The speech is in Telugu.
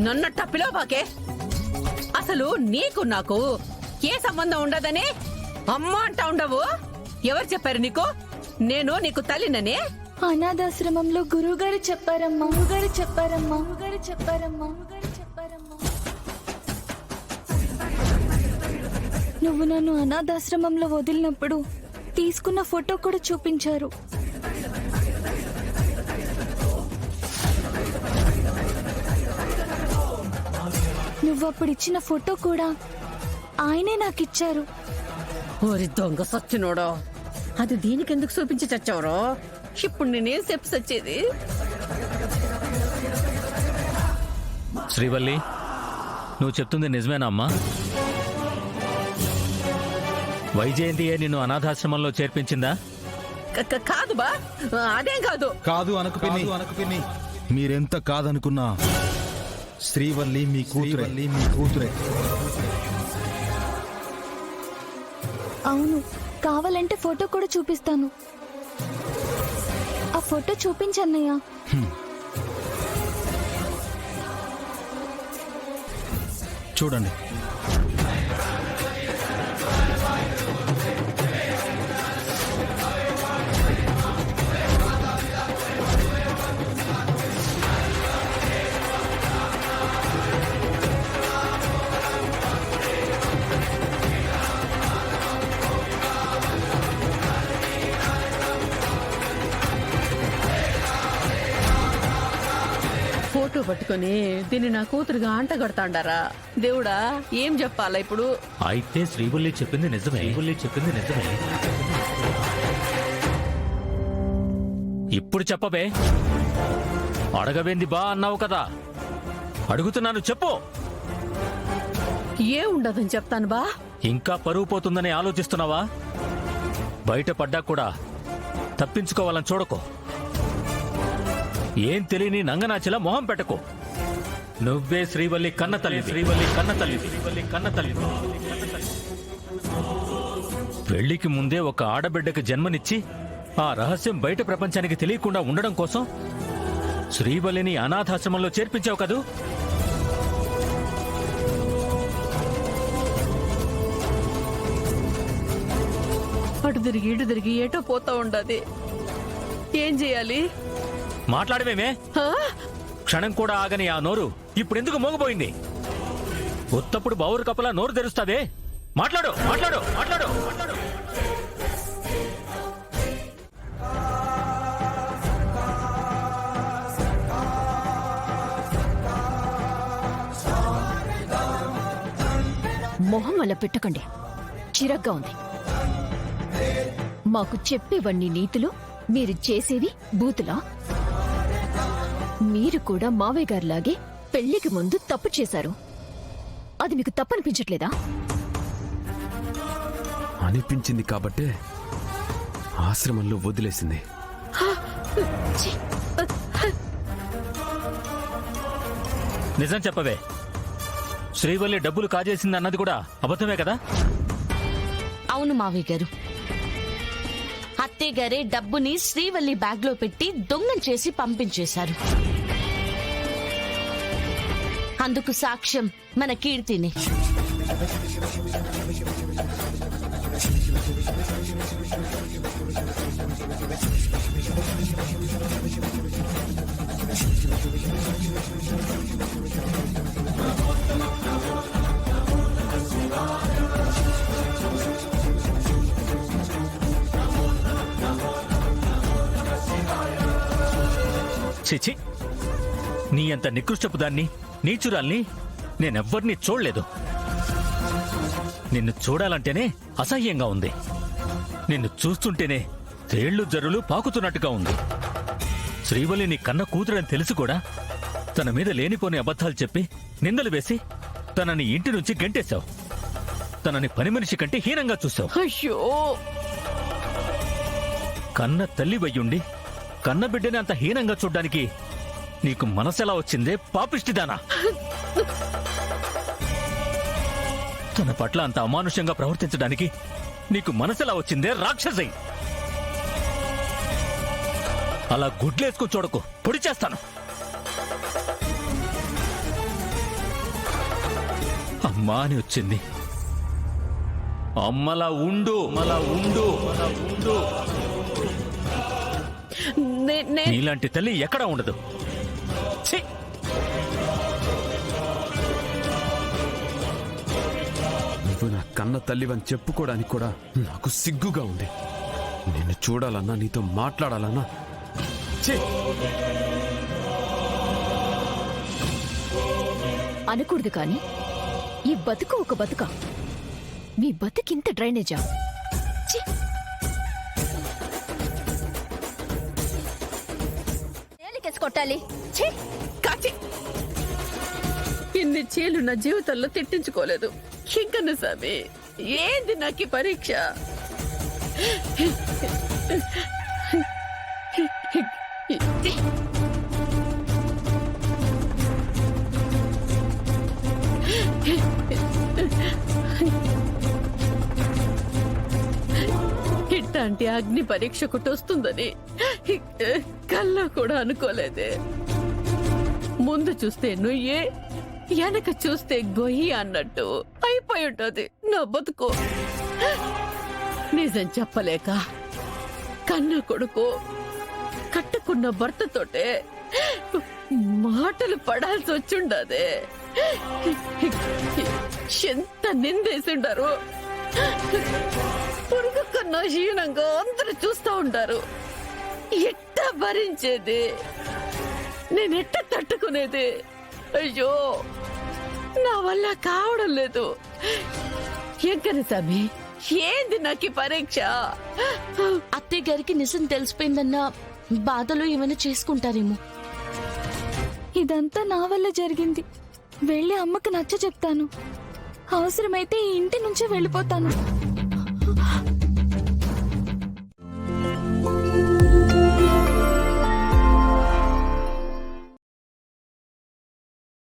నన్నట్ట పిలవబాకే. అసలు నీకు నాకు ఏ సంబంధం ఉండదని అమ్మ అంటా ఉండవు. ఎవరు చెప్పారు నీకు నేను నీకు తల్లినని? అనాథాశ్రమంలో గురువుగారు చెప్పారమ్మా. నువ్వు నన్ను అనాథాశ్రమంలో వదిలినప్పుడు తీసుకున్న ఫోటో కూడా చూపించారు. నువ్వప్పుడు ఇచ్చిన ఫోటో కూడా ఆయనే నాకిచ్చారు. ఓరి దొంగ సచ్చినోడో, అది దీనికెందుకు చూపించి చచ్చావురో? ఇప్పుడు నేనేం చెప్పి సచ్చేది? శ్రీవల్లి, నువ్వు చెప్తుంది నిజమేనా అమ్మా? వైజయంతియే నిన్ను అనాథాశ్రమంలో చేర్పించిందా? కాదు బా, అదేం కాదు. కాదు అనకు పిన్ని. మీరెంత కాదనుకున్నా శ్రీవల్లి మీ కూతురే. అవును, కావాలంటే ఫోటో కూడా చూపిస్తాను. ఆ ఫోటో చూపించన్నయ్య. చూడండి. ఫోటో పట్టుకొని దీన్ని నా కూతురుగా అంటగడతాండారా? దేవుడా, ఏం చెప్పాలా ఇప్పుడు? అయితే శ్రీవల్లి చెప్పింది నిజమే. ఇప్పుడు చెప్పబే. అడగవేంది బా అన్నావు కదా, అడుగుతున్నాను చెప్పు. ఏ ఉండదని చెప్తాను బా. ఇంకా పరువు పోతుందని ఆలోచిస్తున్నావా? బయటపడ్డా కూడా తప్పించుకోవాలని చూడకు. ఏం తెలియని నంగనాచిలా మొహం పెట్టకు. నువ్వే శ్రీవల్లి కన్న తల్లి. పెళ్లికి ముందే ఒక ఆడబిడ్డకి జన్మనిచ్చి ఆ రహస్యం బయట ప్రపంచానికి తెలియకుండా ఉండడం కోసం శ్రీవల్లిని అనాథాశ్రమంలో చేర్పించావు కదూ? అటు తిరిగి ఇటు తిరిగి ఏటో పోతా ఉండదు. ఏం చెయ్యాలి? మాట్లాడవేమే? క్షణం కూడా ఆగని ఆ నోరు ఇప్పుడెందుకు మోగపోయింది? ఉత్తప్పుడు బౌరు కప్పలా నోరు తెరుస్తావే. మాట్లాడు. మొహం అలా పెట్టకండి, చిరగ్గా ఉంది. మాకు చెప్పేవన్నీ నీతులు, మీరు చేసేవి బూతులా? మీరు కూడా మావయ్య గారిలాగే పెళ్లికి ముందు తప్పు చేశారు. అది మీకు తప్పనిపించట్లేదా? అనిపించింది కాబట్టే ఆశ్రమంలో వదిలేసింది. నిజం చెప్పవే. శ్రీవల్లి డబ్బులు కాజేసింది అన్నది కూడా అబద్ధమే కదా? అవును మావయ్య గారు. అత్తయ్య గారే డబ్బుని శ్రీవల్లి బ్యాగ్ లో పెట్టి దొంగం చేసి పంపించేశారు. అందుకు సాక్ష్యం మన కీర్తిని. చిచి, నీ అంత నికృష్టపు దాన్ని, నీచురాల్ని నేనెవ్వరినీ చూడలేదు. నిన్ను చూడాలంటేనే అసహ్యంగా ఉంది. నిన్ను చూస్తుంటేనే తేళ్లు జర్రులు పాకుతున్నట్టుగా ఉంది. శ్రీవల్లి నీ కన్న కూతురని తెలిసి కూడా తన మీద లేనిపోని అబద్ధాలు చెప్పి నిందలు వేసి తనని ఇంటి నుంచి గెంటేశావు. తనని పని మనిషి కంటే హీనంగా చూశావు. అయ్యో, కన్న తల్లి వయ్యుండి కన్న బిడ్డని అంత హీనంగా చూడ్డానికి నీకు మనసెలా వచ్చిందే పాపిష్టిదానా? తన పట్ల అంత అమానుష్యంగా ప్రవర్తించడానికి నీకు మనసెలా వచ్చిందే రాక్షసై? అలా గుడ్లేసుకుని చూడకు, పొడి చేస్తాను. అమ్మా అని వచ్చింది. అమ్మలా ఉండు, అమ్మలా ఉండు. నీలాంటి తల్లి ఎక్కడా ఉండదు. ఛీ! నువ్వు నా కన్న తల్లివని చెప్పుకోవడానికి కూడా నాకు సిగ్గుగా ఉంది. నిన్ను చూడాలన్నా, నీతో మాట్లాడాలన్నా ఛీ! అనకూడదు కాని ఈ బతుకు ఒక బతుక. మీ బతుకింత డ్రైనేజా? ఛీ! తేలికేసి కొట్టాలి. ఛీ! కాచి ఇన్ని చీలు నా జీవితంలో తిట్టించుకోలేదు. ఇంకన్న స్వామి, ఏంది నాకు ఈ పరీక్ష? ఇట్లాంటి అగ్ని పరీక్ష ఒకటి వస్తుందని కల్లా కూడా అనుకోలేదే. ముందు చూస్తే నుయ్యే, వెనక చూస్తే గొయ్యి అన్నట్టు అయిపోయి ఉంటది నా బతుకు. నిజం చెప్పలేక కన్న కొడుకు కట్టుకున్న భర్తతోటే మాటలు పడాల్సి వచ్చుండదే. ఎంత నిందేసిండారు. పురుగు కన్నా హీనంగా అందరూ చూస్తా ఉంటారు. ఎట్ట భరించేది? నేనెట్ట తట్టుకునేది? అయ్యో, నా వల్ల కావడం లేదు. ఎంకన స్వామి, ఏంది నాకు పరీక్ష? అత్తయ్య గారికి నిజం తెలిసిపోయిందన్న బాధలో ఏమైనా చేసుకుంటారేమో. ఇదంతా నా వల్ల జరిగింది. వెళ్ళి అమ్మకి నచ్చ చెప్తాను. అవసరమైతే ఈ ఇంటి నుంచి వెళ్ళిపోతాను.